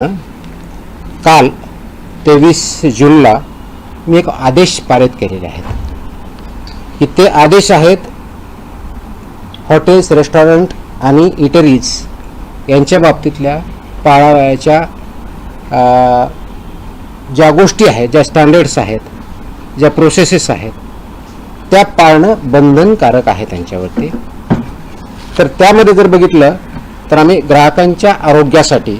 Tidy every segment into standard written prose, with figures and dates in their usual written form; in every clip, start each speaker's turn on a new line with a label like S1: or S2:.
S1: काल 23 जूनला मी एक आदेश पारित केलेले आहेत की ते आदेश आहेत हॉटेल्स, रेस्टॉरंट आणि इटरीज यांच्या बाबतीतल्या पाळावयाच्या ज्या गोष्टी आहेत, ज्या स्टँडर्ड्स आहेत, ज्या प्रोसेसेस आहेत, त्या पाळणं बंधनकारक आहे त्यांच्यावरती. तर त्यामध्ये जर बघितलं तर आम्ही ग्राहकांच्या आरोग्यासाठी,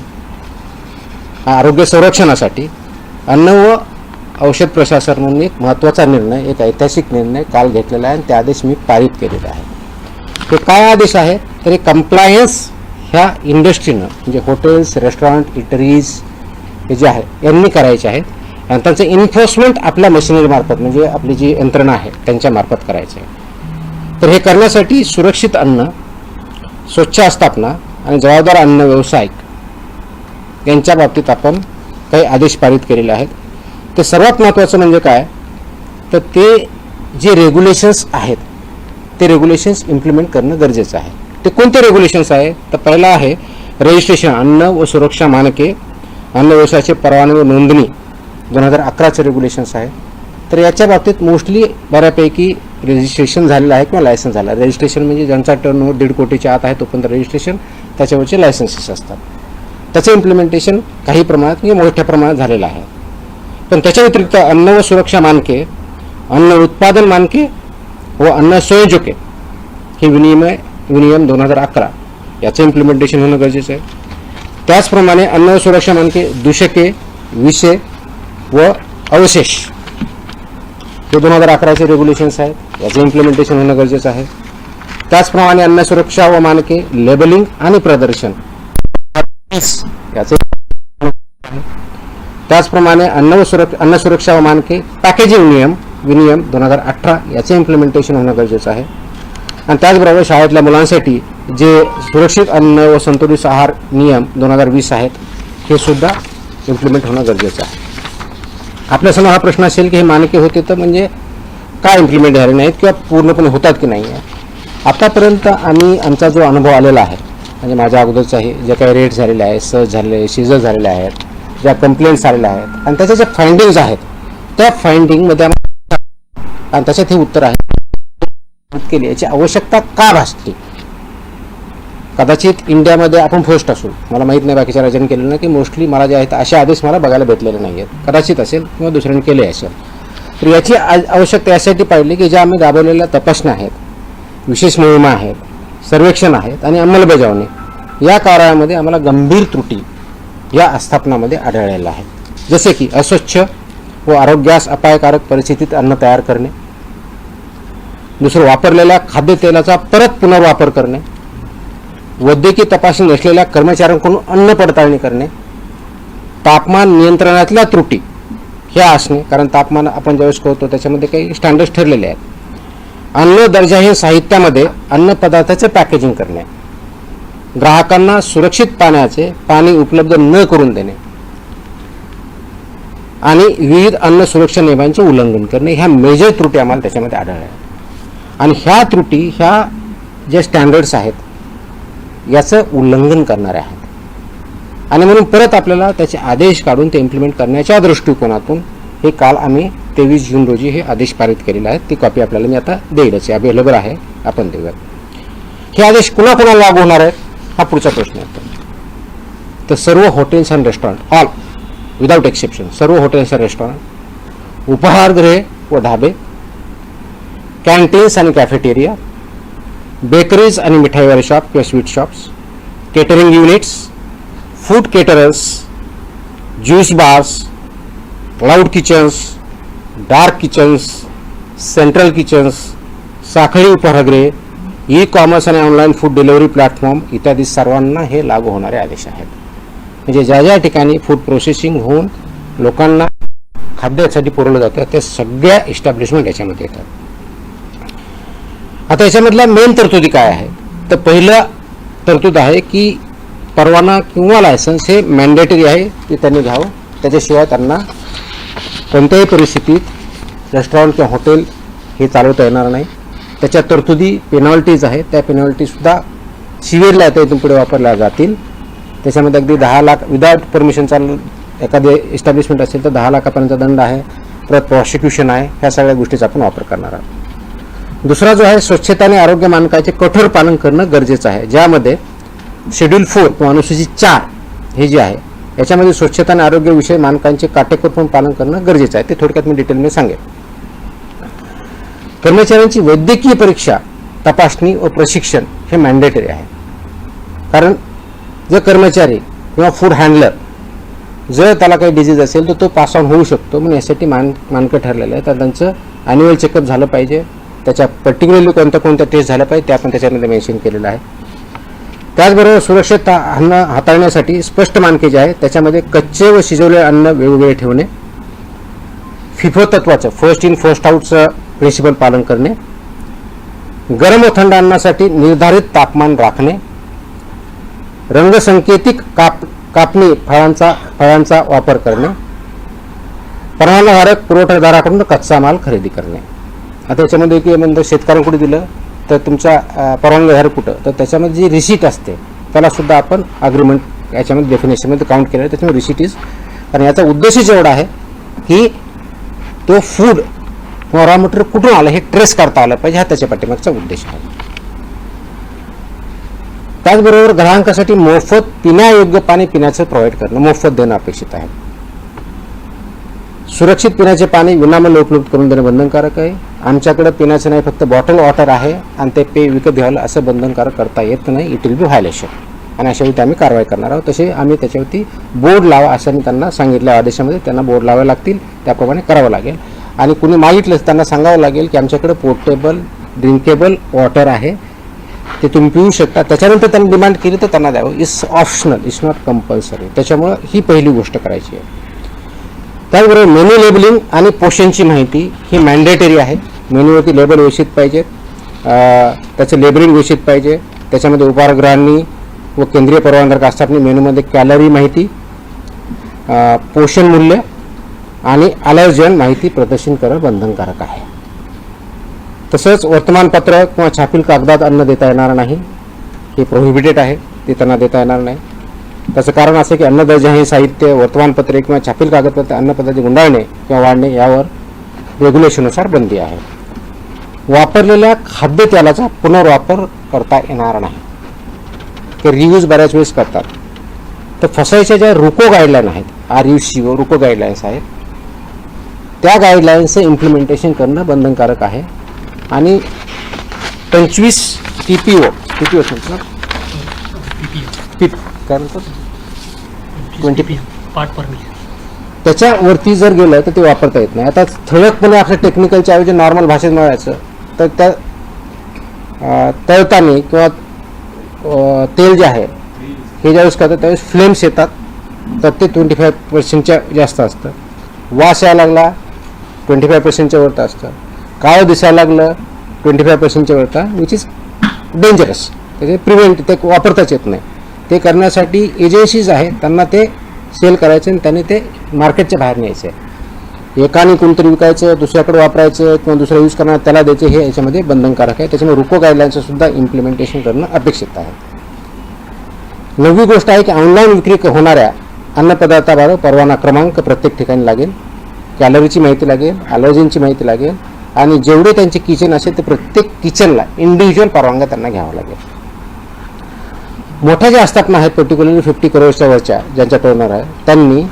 S1: आरोग्य संरक्षणासाठी अन्न व औषध प्रशासन म्हणून एक महत्त्वाचा निर्णय, एक ऐतिहासिक निर्णय काल घेतलेला आहे आणि ते आदेश मी पारित केलेले आहे. ते काय आदेश आहे तर कंप्लायन्स ह्या इंडस्ट्रीनं, म्हणजे हॉटेल्स, रेस्टॉरंट, इटरीज हे जे आहे यांनी करायचे आहेत आणि त्यांचं एन्फोर्समेंट आपल्या मशिनरीमार्फत, म्हणजे आपली जी यंत्रणा आहे त्यांच्यामार्फत करायचं आहे. तर हे करण्यासाठी सुरक्षित अन्न, स्वच्छ आस्थापना आणि जबाबदार अन्न व्यवसाय यांच्या बाबतीत आपण काही आदेश पारित केलेले आहेत. ते सर्वात महत्त्वाचं म्हणजे काय तर ते जे रेग्युलेशन्स आहेत ते रेग्युलेशन्स इम्प्लिमेंट करणं गरजेचं आहे. ते कोणते रेग्युलेशन्स आहे तर पहिला आहे रजिस्ट्रेशन, अन्न व सुरक्षा मानके, अन्न व्यवसायाचे परवाने व नोंदणी 2011चे रेग्युलेशन्स आहे. तर याच्या बाबतीत मोस्टली बऱ्यापैकी रजिस्ट्रेशन झालेलं आहे किंवा लायसन्स झालं. रजिस्ट्रेशन म्हणजे ज्यांचा टर्नओव्हर 1.5 कोटीच्या आत आहे तोपर्यंत रजिस्ट्रेशन, त्याच्यावरचे लायसन्सेस असतात. त्याचं इम्प्लिमेंटेशन काही प्रमाणात म्हणजे मोठ्या प्रमाणात झालेलं आहे. पण त्याच्या व्यतिरिक्त अन्न व सुरक्षा मानके, अन्न उत्पादन मानके व अन्न संयोजके हे विनियम 2011 याचं इम्प्लिमेंटेशन होणं गरजेचं आहे. त्याचप्रमाणे अन्न व सुरक्षा मानके, दूषके, विषे व अवशेष हे 2011चे रेग्युलेशन्स आहेत, याचं इम्प्लिमेंटेशन होणं गरजेचं आहे. त्याचप्रमाणे अन्न सुरक्षा व मानके, लेबलिंग आणि प्रदर्शन याचे. त्याचप्रमाणे अन्न सुरक्षा व मानके, पॅकेजिंग विनियम 2018 याचे इम्प्लिमेंटेशन होणं गरजेचं आहे. आणि त्याचबरोबर शाळेतल्या मुलांसाठी जे सुरक्षित अन्न व संतुलित आहार नियम 2020 आहेत हे सुद्धा इम्प्लिमेंट होणं गरजेचं आहे. आपल्यासमोर हा प्रश्न असेल की हे मानके होते तर म्हणजे काय इम्प्लिमेंट झाले नाहीत किंवा पूर्णपणे होतात की नाही आहे. आतापर्यंत आमचा जो अनुभव आलेला आहे, म्हणजे माझ्या अगोदरचाही जे काही रेट झालेले आहेत, सर्च झालेले आहे, सीजर झालेले आहेत, ज्या कंप्लेंट्स आलेल्या आहेत आणि त्याच्या ज्या फाइंडिंग्स आहेत त्या फाइंडिंगमध्ये आणि त्याच्यात हे उत्तर आहे केली याची आवश्यकता का भासते. कदाचित इंडियामध्ये आपण फर्स्ट असू, मला माहीत नाही बाकीच्या राज्यांनी केलेलं नाही, की मोस्टली मला जे आहेत असे आदेश मला बघायला भेटलेले नाही आहेत. कदाचित असेल किंवा दुसऱ्यांनी केले असेल. तर याची आवश्यकता यासाठी पाहिली की ज्या आम्ही राबवलेल्या तपासण्या आहेत, विशेष मोहिमा आहेत, सर्वेक्षण आहेत आणि अंमलबजावणी या कार्यामध्ये आम्हाला गंभीर त्रुटी या आस्थापनामध्ये आढळलेल्या आहेत. जसे की अस्वच्छ व आरोग्यास अपायकारक परिस्थितीत अन्न तयार करणे, दुसरं वापरलेल्या खाद्यतेलाचा परत पुनर्वापर करणे, वैद्यकीय तपासणी नसलेल्या कर्मचाऱ्यांकडून अन्न पडताळणी करणे, तापमान नियंत्रणातल्या त्रुटी ह्या असणे, कारण तापमान आपण ज्यावेळेस कळतो त्याच्यामध्ये काही स्टँडर्ड्स ठरलेले आहेत. अन्न दर्जाहीन साहित्यामध्ये अन्न पदार्थाचे पॅकेजिंग करणे, ग्राहकांना सुरक्षित पाणी उपलब्ध न करून देणे आणि विविध अन्न सुरक्षा नियमांचे उल्लंघन करणे, ह्या मेजर त्रुटी आम्हाला त्याच्यामध्ये आढळल्या आहेत. आणि ह्या त्रुटी ह्या जे स्टँडर्ड्स आहेत याचं उल्लंघन करणारे आहेत आणि म्हणून परत आपल्याला त्याचे आदेश काढून ते इम्प्लिमेंट करण्याच्या दृष्टिकोनातून हे काल आम्ही 23 जून रोजी हे आदेश पारित केलेले आहेत. ती कॉपी आपल्याला मी आता देईलच, अवेलेबल आहे, आपण देऊयात. हे आदेश कुणाकुणाला लागू होणार आहेत हा पुढचा प्रश्न आहे. तर सर्व hotels and restaurant, all without exception, सर्व हॉटेल्स अँड रेस्टॉरंट, उपहारगृहे व ढाबे, कॅन्टीन्स आणि कॅफेटेरिया, बेकरीज आणि मिठाईवाले शॉप किंवा sweet shops, catering units, food caterers, juice bars, cloud kitchens, dark kitchens, central kitchens, साखळी उपहारगृहे, ई कॉमर्स आणि ऑनलाईन फूड डिलिव्हरी प्लॅटफॉर्म इत्यादी सर्वांना हे लागू होणारे आदेश आहेत. म्हणजे ज्या ज्या ठिकाणी फूड प्रोसेसिंग होऊन लोकांना खाद्यासाठी पुरवलं जातं त्या सगळ्या इस्टॅब्लिशमेंट याच्यामध्ये येतात. आता याच्यामधल्या मेन तरतुदी काय आहे तर पहिलं तरतूद आहे की परवाना किंवा लायसन्स हे मॅन्डेटरी आहे, ते त्यांनी घ्यावं. त्याच्याशिवाय त्यांना कोणत्याही परिस्थितीत रेस्टॉरंट किंवा हॉटेल हे चालवता येणार नाही. त्याच्या तरतुदी पेनॉल्टीज आहेत, त्या पेनॉल्टीसुद्धा सिव्हिअरला आता इथून पुढे वापरल्या जातील. त्याच्यामध्ये अगदी 10 लाख विदाउट परमिशन चालू एखादी एस्टॅब्लिशमेंट असेल तर 10 लाखापर्यंत दंड आहे, परत प्रॉसिक्युशन आहे. ह्या सगळ्या गोष्टीचा आपण वापर करणार आहोत. दुसरा जो आहे, स्वच्छता आणि आरोग्य मानकाचे कठोर पालन करणं गरजेचं आहे, ज्यामध्ये शेड्यूल 4 किंवा अनुसूचित 4 हे जे आहे याच्यामध्ये स्वच्छता आणि आरोग्यविषयी मानकांचे काटेकोरपणे पालन करणं गरजेचं आहे. ते थोडक्यात मी डिटेलमध्ये सांगेन. कर्मचाऱ्यांची वैद्यकीय परीक्षा, तपासणी व प्रशिक्षण हे मॅन्डेटरी आहे. कारण जर कर्मचारी किंवा फूड हँडलर जर त्याला काही डिजीज असेल तर तो पास ऑन होऊ शकतो. म्हणून यासाठी मानकं ठरलेलं आहे. तर त्यांचं ॲन्युअल चेकअप झालं पाहिजे. त्याच्या पर्टिक्युलरली कोणत्या टेस्ट झाल्या पाहिजे ते आपण त्याच्यामध्ये मेन्शन केलेलं आहे. त्याचबरोबर सुरक्षित अन्न हाताळण्यासाठी स्पष्ट मानके जे आहे त्याच्यामध्ये कच्चे व शिजवलेले अन्न वेगवेगळे ठेवणे, फिफो तत्वाचं फर्स्ट इन फर्स्ट आउटचं प्रिन्सिपल पालन करणे, गरम व थंड अन्नासाठी निर्धारित तापमान राखणे, रंगसंकेतिक कापणी फळांचा वापर करणे, परवानाधारक पुरवठादाराकडून कच्चा माल खरेदी करणे. आता याच्यामध्ये की म्हणजे शेतकऱ्यांकडे दिलं तर तुमचा परवानगीधारक कुठं, तर त्याच्यामध्ये जी रिसीट असते त्याला सुद्धा आपण अग्रीमेंट याच्यामध्ये डेफिनेशनमध्ये काउंट केलं आहे. त्याच्यामुळे रिसीट इज, कारण याचा उद्देशच एवढा आहे की तो फूड किंवा रॉ मटेरियल कुठून आलं हे ट्रेस करता आलं पाहिजे, हा त्याच्या पाठीमागचा उद्देश आहे. त्याचबरोबर ग्राहकांसाठी मोफत पिण्यायोग्य पाणी पिण्याचं प्रोव्हाइड करणं, मोफत देणं अपेक्षित आहे. सुरक्षित पिण्याचे पाणी विनामूल्य उपलब्ध करून देणं बंधनकारक आहे. आमच्याकडे पिण्याचं नाही, फक्त बॉटल वॉटर आहे आणि ते पे विकत घ्यायला असं बंधनकारक करता येत नाही. इट विल बी व्हायलेशन आणि अशावेळी आम्ही कारवाई करणार आहोत. तसे आम्ही त्याच्यावरती बोर्ड लावा असं मी त्यांना सांगितलं आदेशामध्ये. त्यांना बोर्ड लावावे लागतील, त्याप्रमाणे करावं लागेल. आणि कुणी मागितलं त्यांना सांगावं लागेल की आमच्याकडे पोर्टेबल ड्रिंकेबल वॉटर आहे, ते तुम्ही पिऊ शकता. त्याच्यानंतर त्यांनी डिमांड केली तर त्यांना द्यावं. It's optional, it's not compulsory. त्याच्यामुळं ही पहिली गोष्ट करायची आहे. त्याचबरोबर मेन्यू लेबलिंग आणि पोषणची माहिती ही मॅन्डेटरी आहे. मेन्यूवरती लेबल व्यवस्थित पाहिजे, त्याचं लेबलिंग व्यवस्थित पाहिजे. त्याच्यामध्ये उपाहारगृहांनी व केंद्रीय परवानगीधारक आस्थापने मेन्यूमध्ये कॅलरी माहिती, पोषण मूल्य आणि अलर्जन माहिती प्रदर्शन करणं बंधनकारक आहे. तसंच वर्तमानपत्र किंवा छापील कागदात अन्न देता येणार नाही, हे प्रोहिबिटेड आहे, ते त्यांना देता येणार नाही. त्याचं कारण असं की अन्नदर्जा हे साहित्य, वर्तमानपत्रे किंवा छापील कागदपत्र अन्नपदार्थ गुंडाळणे किंवा वाढणे यावर रेग्युलेशननुसार बंदी आहे. वापरलेल्या खाद्यतेलाचा पुनर्वापर करता येणार नाही, ते रियूज बऱ्याच वेळेस करतात. तर फसायच्या ज्या रुको गाईडलाईन आहेत, RUCO रुको गाईडलाईन्स आहेत, त्या गाईडलाईन्सचं इम्प्लिमेंटेशन करणं बंधनकारक आहे. आणि 25 TPO काय म्हणतात 20
S2: पार्ट परमिशन
S1: त्याच्यावरती जर गेलं तर ते वापरता येत नाही. आता ठळकपणे आपल्या टेक्निकलच्या ऐवजी नॉर्मल भाषेत मिळायचं तर त्या तळताना किंवा तेल जे आहे हे ज्यावेळेस करतात त्यावेळेस फ्लेम्स येतात, तर ते 25% जास्त असतं. वास यायला लागला 25% वरता असतं. काळं दिसायला लागलं 25% वरता, विच इज डेंजरस. त्याचे प्रिव्हेंट ते वापरताच येत नाही. ते करण्यासाठी एजन्सीज आहेत, त्यांना ते सेल करायचं आणि त्यांनी ते मार्केटच्या बाहेर न्यायचं आहे. एकाने कोणतरी विकायचं, दुसऱ्याकडे वापरायचं किंवा दुसरा यूज करणार त्याला द्यायचं, हे याच्यामध्ये बंधनकारक आहे. त्याच्यामुळे रुको गाईडलाईनचं सुद्धा इम्प्लिमेंटेशन करणं अपेक्षित आहे. 9वी गोष्ट आहे की ऑनलाईन विक्री होणाऱ्या अन्नपदार्थाबाबत परवाना क्रमांक प्रत्येक ठिकाणी लागेल, कॅलरीची माहिती लागेल, अलर्जींची माहिती लागेल आणि जेवढे त्यांचे किचन असेल ते प्रत्येक किचनला इंडिव्हिज्युअल परवानग्या त्यांना घ्यावा लागेल. मोठ्या ज्या आस्थापना आहेत, पर्टिक्युलरली 50 करोडच्या वरच्या ज्यांच्या टर्नर आहे, त्यांनी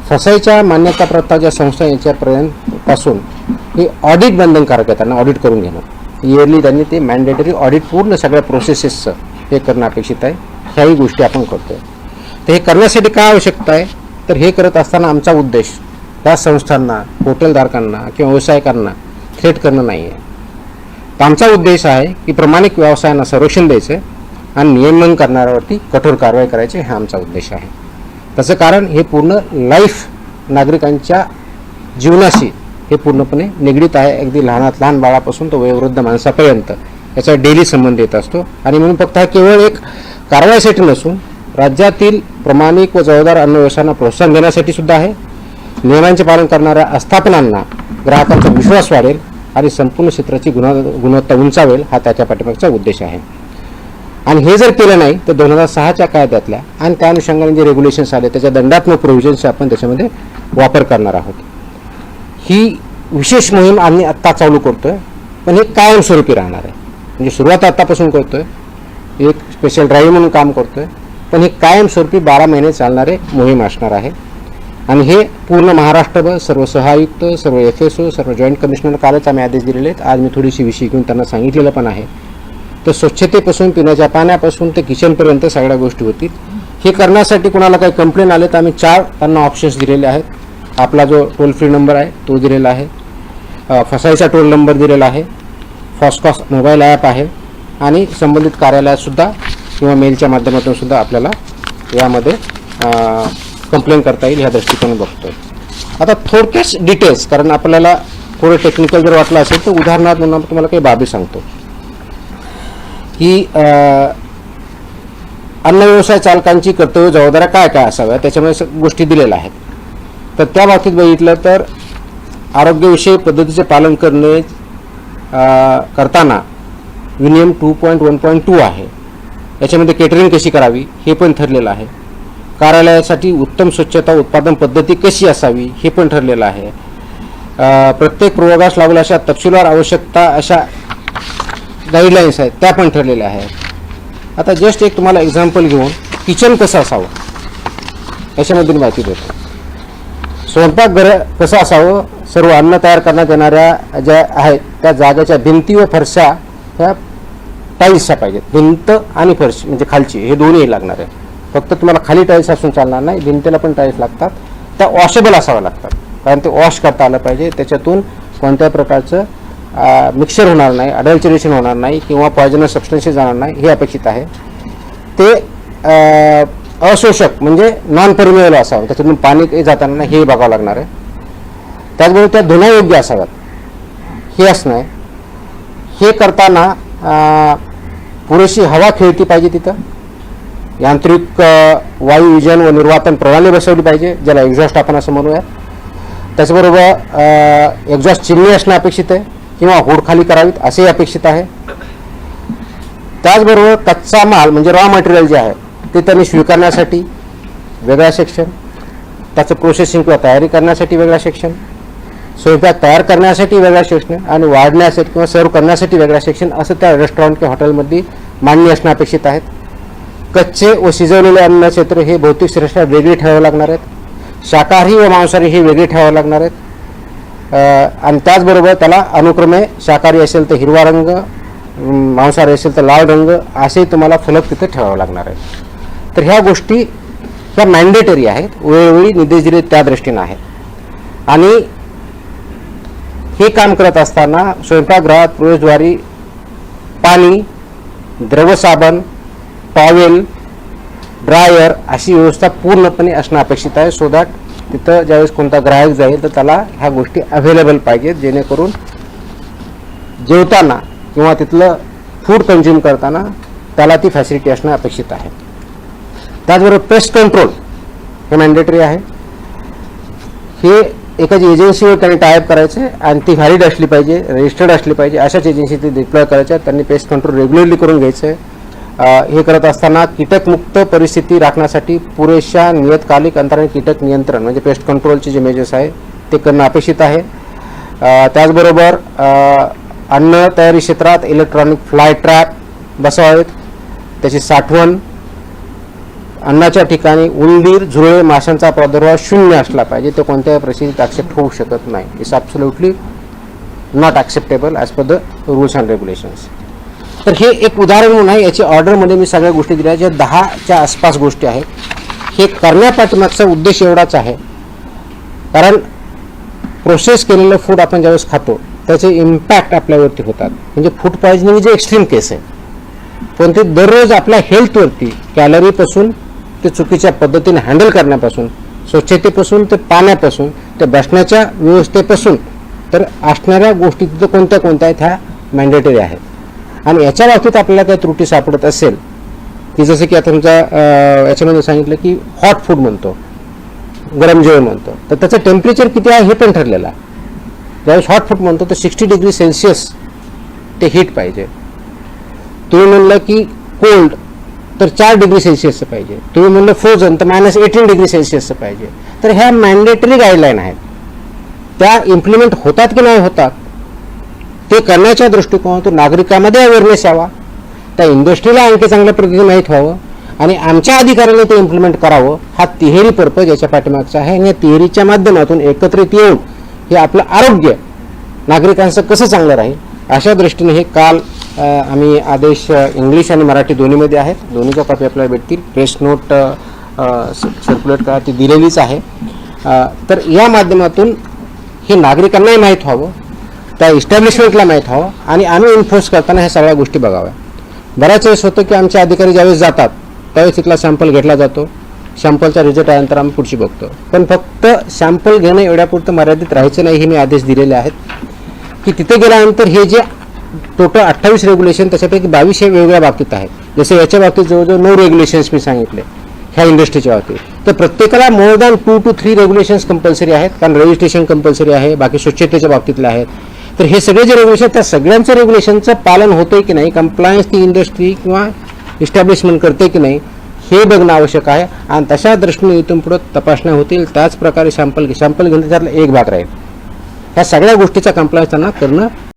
S1: फसाईच्या मान्यताप्राप्त ज्या संस्था यांच्यापर्यंत पासून हे ऑडिट बंधनकारक आहे, त्यांना ऑडिट करून घेणं. इयरली त्यांनी ते मॅन्डेटरी ऑडिट पूर्ण सगळ्या प्रोसेसेसचं हे करणं अपेक्षित आहे. ह्याही गोष्टी आपण करतोय. तर हे करण्यासाठी काय आवश्यकता आहे, तर हे करत असताना आमचा उद्देश त्या संस्थांना, हॉटेलधारकांना किंवा व्यावसायिकांना थ्रेट करणं नाही आहे. तर आमचा उद्देश आहे की प्रामाणिक व्यवसायांना संरक्षण द्यायचं आणि नियमन करणाऱ्यावरती कठोर कारवाई करायची, हा आमचा उद्देश आहे. त्याचं कारण हे पूर्ण लाईफ नागरिकांच्या जीवनाशी हे पूर्णपणे निगडीत आहे. अगदी लहानात लहान बाळापासून तो वयोवृद्ध माणसापर्यंत याचा डेली संबंध येत असतो. आणि म्हणून फक्त हा केवळ एक कारवाईसाठी नसून राज्यातील प्रामाणिक व जबाबदार अन्न व्यवसायांना प्रोत्साहन देण्यासाठी सुद्धा आहे. नियमांचे पालन करणाऱ्या आस्थापनांना ग्राहकांचा विश्वास वाढेल आणि संपूर्ण क्षेत्राची गुणवत्ता उंचावेल, हा त्याच्या पाठीमागचा उद्देश आहे. आणि हे जर केलं नाही तर 2006च्या कायद्यातल्या आणि त्या अनुषंगाने जे रेग्युलेशन्स आले त्याच्या दंडात्मक प्रोव्हिजन्सचा आपण त्याच्यामध्ये वापर करणार आहोत. ही विशेष मोहीम आम्ही आत्ता चालू करतोय, पण हे कायमस्वरूपी राहणार आहे. म्हणजे सुरुवात आत्तापासून करतोय, एक स्पेशल ड्राईव्ह म्हणून काम करतोय, पण हे कायमस्वरूपी 12 महिने चालणारे मोहीम असणार आहे. आणि हे पूर्ण महाराष्ट्रभर सर्व सहायुक्त, सर्व FSO, सर्व जॉईंट कमिशनर कालच आम्ही आदेश दिलेले आहेत. आज मी थोडीशी विषय घेऊन त्यांना सांगितलेलं पण आहे. तर स्वच्छतेपासून, पिण्याच्या पाण्यापासून ते किचनपर्यंत सगळ्या गोष्टी होतील. हे करण्यासाठी कोणाला काही कंप्लेंट आले तर आम्ही 4 त्यांना ऑप्शन्स दिलेले आहेत. आपला जो टोल फ्री नंबर आहे तो दिलेला आहे, फसाईचा टोल नंबर दिलेला आहे, फॉस्कॉस मोबाईल ॲप आहे आणि संबंधित कार्यालयातसुद्धा किंवा मेलच्या माध्यमातून सुद्धा आपल्याला यामध्ये कंप्लेंट करता येईल ह्या दृष्टिकोन बघतोय. आता थोडक्याच डिटेल्स, कारण आपल्याला थोडं टेक्निकल जर वाटलं असेल तर उदाहरणार्थ म्हणून तुम्हाला काही बाबी सांगतो की अन्न व्यवसाय चालकांची कर्तव्य जबाबदाऱ्या काय काय असाव्या त्याच्यामध्ये गोष्टी दिलेल्या आहेत. तर त्या बाबतीत बघितलं तर आरोग्यविषयी पद्धतीचे पालन करणे करताना विनियम 2.1.2 आहे. याच्यामध्ये केटरिंग कशी करावी हे पण ठरलेलं आहे. कार्यालयासाठी उत्तम स्वच्छता उत्पादन पद्धती कशी असावी हे पण ठरलेलं आहे. प्रत्येक प्रयोगास लागेल अशा तपशीलवार आवश्यकता अशा गाईडलाईन्स आहेत त्या पण ठरलेल्या आहेत. आता जस्ट एक तुम्हाला एक्झाम्पल घेऊन किचन कसं असावं याच्यामधून माहिती देतो. स्वयंपाकघर कसं असावं, सर्व अन्न तयार करण्यात येणाऱ्या ज्या आहेत त्या जागेच्या भिंती व फरशा ह्या टाईल्सच्या पाहिजेत. भिंत आणि फरशी म्हणजे खालची हे दोन्ही लागणार आहे. फक्त तुम्हाला खाली टाईल्स असून चालणार नाही, भिंतीला पण टाईल्स लागतात. त्या वॉशेबल असाव्या लागतात, कारण ते वॉश करता आलं पाहिजे. त्याच्यातून कोणत्याही प्रकारचं मिक्सर होणार नाही, अडल्चरेशन होणार नाही किंवा पॉयझनस सबस्टन्सेस जाणार नाही हे अपेक्षित आहे. ते अशोषक म्हणजे नॉन परमिएबल असावं, त्याच्यातून पाणी जाताना नाही हे बघावं लागणार आहे. त्याचबरोबर त्या धुण्यायोग्य असाव्यात हे असणं आहे. हे करताना पुरेशी हवा खेळती पाहिजे, तिथं यांत्रिक वायुविजन व निर्वातन प्रणाली बसवली पाहिजे, ज्याला एक्झॉस्ट आपण असं म्हणूयात. त्याचबरोबर एक्झॉस्ट चिमणी असणं अपेक्षित आहे किंवा होड खाली करावीत असेही अपेक्षित आहे. त्याचबरोबर कच्चा माल म्हणजे रॉ मटेरियल जे आहे ते त्यांनी स्वीकारण्यासाठी वेगळा सेक्शन, त्याचं प्रोसेसिंग किंवा तयारी करण्यासाठी वेगळा सेक्शन, स्वयंपाक तयार करण्यासाठी वेगळा सेक्शन आणि वाढण्यासाठी किंवा सर्व करण्यासाठी वेगळा सेक्शन असं त्या रेस्टॉरंट किंवा हॉटेलमध्ये मांडणी असणं अपेक्षित आहेत. कच्चे व शिजवलेले अन्न क्षेत्र हे भौतिक श्रेष्ठता वेगळी ठेवावे लागणार आहेत. शाकाहारी व मांसाहारी हे वेगळे ठेवावे लागणार आहेत. आणि त्याचबरोबर त्याला अनुक्रमे शाकाहारी असेल तर हिरवा रंग, मांसाहारी असेल तर लाल रंग असे तुम्हाला फलक तिथे ठेवावे लागणार आहेत. तर ह्या गोष्टी ह्या मॅन्डेटरी आहेत, वेळोवेळी निर्देश दिले त्या दृष्टीनं आहेत. आणि हे काम करत असताना स्वयंपाकगृहात प्रवेशद्वारी पाणी, द्रवसाबण, टॉवेल, ड्रायर अशी व्यवस्था पूर्णपणे असणं अपेक्षित आहे. सो दॅट तिथं ज्यावेळेस कोणता ग्राहक जाईल तर त्याला ह्या गोष्टी अवेलेबल पाहिजेत, जेणेकरून जेवताना किंवा तिथलं फूड कन्झ्युम करताना त्याला ती फॅसिलिटी असणं अपेक्षित आहे. त्याचबरोबर पेस्ट कंट्रोल हे मॅन्डेटरी आहे. हे एखादी एजन्सीवर त्यांनी टायअप करायचे आणि ती व्हॅलिड असली पाहिजे, रजिस्टर्ड असली पाहिजे, अशाच एजन्सी ते डिप्लॉय करायच्या. त्यांनी पेस्ट कंट्रोल रेग्युलरली करून घ्यायचं आहे. हे करत असताना कीटकमुक्त परिस्थिती राखण्यासाठी पुरेशा नियतकालिक अंतराने कीटक नियंत्रण म्हणजे पेस्ट कंट्रोलचे जे मेजर्स आहे ते करणं अपेक्षित आहे. त्याचबरोबर अन्न तयारी क्षेत्रात इलेक्ट्रॉनिक फ्लाय ट्रॅप बसवावेत, त्याची साठवण, अन्नाच्या ठिकाणी उंदीर, झुरळे, माशांचा प्रादुर्भाव 0 असला पाहिजे. तो कोणत्याही परिस्थितीत ॲक्सेप्ट होऊ शकत नाही. It's absolutely not acceptable as per the rules and regulations. तर हे एक उदाहरण म्हणून आहे. याची ऑर्डरमध्ये मी सगळ्या गोष्टी दिल्या ज्या 10च्या आसपास गोष्टी आहेत. हे करण्यापाठीमागचा उद्देश एवढाच आहे, कारण प्रोसेस केलेलं फूड आपण ज्यावेळेस खातो त्याचे इम्पॅक्ट आपल्यावरती होतात. म्हणजे फूड पॉयझनिंग जे एक्स्ट्रीम केस आहे, पण ते दररोज आपल्या हेल्थवरती कॅलरीपासून ते चुकीच्या पद्धतीने हँडल करण्यापासून, स्वच्छतेपासून ते पाण्यापासून ते बसण्याच्या व्यवस्थेपासून तर असणाऱ्या गोष्टी तिथं कोणत्या कोणत्या आहेत ह्या मॅन्डेटरी आहेत. आणि याच्या बाबतीत आपल्याला काही त्रुटी सापडत असेल की जसं की आता तुमचा याच्यामध्ये सांगितलं की हॉट फूड म्हणतो, गरम जेवण म्हणतो, तर त्याचं टेम्परेचर किती आहे हे पण ठरलेलं आहे. ज्यावेळेस हॉट फूड म्हणतो तर 60 डिग्री सेल्सिअस ते हीट पाहिजे. तुम्ही म्हणलं की कोल्ड तर 4 डिग्री सेल्सिअसचं पाहिजे, तुम्ही म्हणलं फ्रोझन तर -18 डिग्री सेल्सिअसचं पाहिजे. तर ह्या मॅन्डेटरी गाईडलाईन आहेत, त्या इम्प्लिमेंट होतात की नाही होतात ते करण्याच्या दृष्टिकोनातून नागरिकांमध्ये अवेअरनेस यावा, त्या इंडस्ट्रीला आणखी चांगल्या पद्धतीने माहीत व्हावं आणि आमच्या अधिकाऱ्याने ते इम्प्लिमेंट करावं. हा तिहेरी पर्पज याच्या पाठीमागचा आहे. आणि या तिहेरीच्या माध्यमातून एकत्रित येऊन हे आपलं आरोग्य नागरिकांचं कसं चांगलं राहील अशा दृष्टीने हे काल आम्ही आदेश इंग्लिश आणि मराठी दोन्हीमध्ये आहेत, दोन्हीच्या कॉपी आपल्याला भेटतील. प्रेस नोट सर्क्युलेट करा, ती दिलेलीच आहे. तर या माध्यमातून हे नागरिकांनाही माहीत व्हावं, त्या इस्टॅब्लिशमेंटला माहीत व्हावं आणि आम्ही इन्फोर्स करताना ह्या सगळ्या गोष्टी बघाव्या. बऱ्याच वेळेस होतं की आमचे अधिकारी ज्यावेळेस जातात त्यावेळेस तिथला सॅम्पल घेतला जातो, सॅम्पलचा रिझल्ट आल्यानंतर आम्ही पुढची बघतो. पण फक्त सॅम्पल घेणं एवढ्यापुरतं मर्यादित राहायचं नाही, हे मी आदेश दिलेले आहेत की तिथे गेल्यानंतर हे जे टोटल 28 रेग्युलेशन त्याच्यापैकी 22 हे वेगवेगळ्या बाबतीत आहेत. जसे याच्या बाबतीत जवळजवळ 9 रेग्युलेशन्स मी सांगितले ह्या इंडस्ट्रीच्या बाबतीत. तर प्रत्येकाला more than 2 to 3 regulations compulsory आहेत, कारण रजिस्ट्रेशन कंपल्सरी आहे, बाकी स्वच्छतेच्या बाबतीतले आहेत. तर हे सगळे जे रेग्युलेशन त्या सगळ्यांचं रेग्युलेशनचं पालन होतंय की नाही, कंप्लायन्स ती इंडस्ट्री किंवा इस्टॅब्लिशमेंट करते की नाही हे बघणं आवश्यक आहे. आणि तशा दृष्टीने इथून पुढे तपासण्या होतील. त्याच प्रकारे सॅम्पल घेणं त्यातला एक भाग राहील. ह्या सगळ्या गोष्टीचा कंप्लायन्स त्यांना करणं